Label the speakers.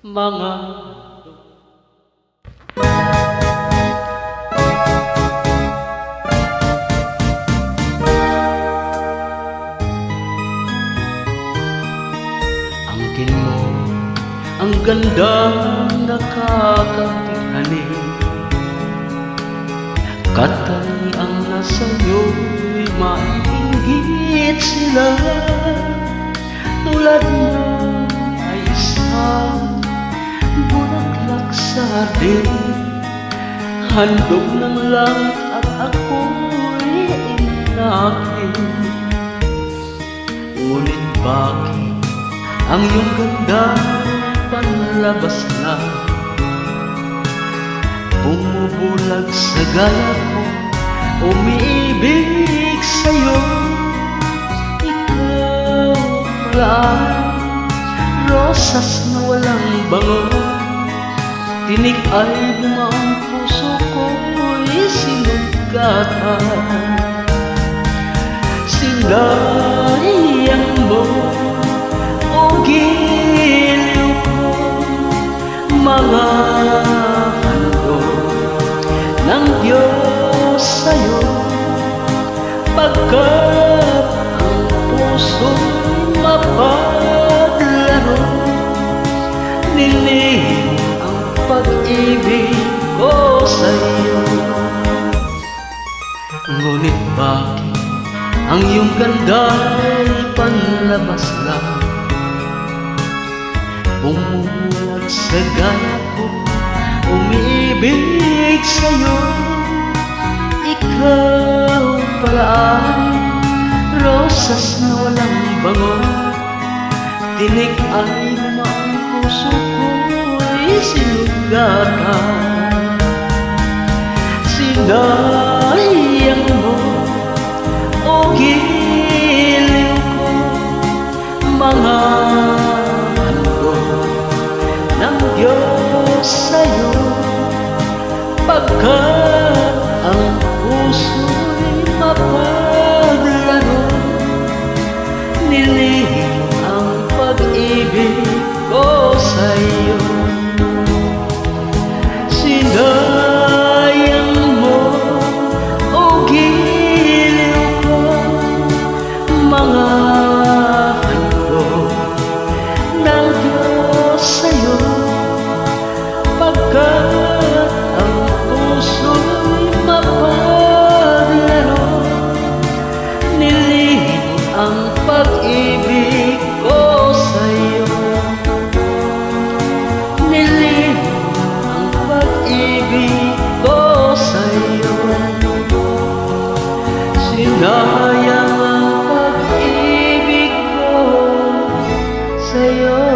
Speaker 1: mga angkin mo, ang gandang nakakatinghaling. Katay ang nasa'yo'y maiinggit sila, tulad mo ay isang bulaklak sa hardin. Handog ng langit at ako'y inakin. Ngunit bakit ang iyong ganda panlabas na bumubulag sa gala ko, umiibig sa'yo? Ikaw pala ay rosas na walang bango, tinik ay bumaong puso ko'y sinugatan. Sinayang mo o giliw ko, mga ng Diyos sa'yo, pagkat ang puso'y mapaglaro. Nilihim ang pag-ibig ko sa'yo. Ngunit bakit ang iyong ganda'y panlabas lang, bumubulag sa gala ko, umiibig sa'yo? Ikaw pala ay rosas na walang bango, tinik ay bumaong puso ko'y sinugatan. Sinayang mo o giliw ko, mga handog ng Diyos sa'yo, pagkat ang puso'y mapaglaro. Nilihim ang pag-ibig ko sa'yo. Sinayang mo o giliw ko, mga handog ng Diyos sa'yo, pagkat ang puso'y mapaglaro. Nilihim ang pag-ibig ko sa'yo. Nilihim ang pag-ibig ko sa'yo. Sinayang ang pag-ibig ko sa'yo.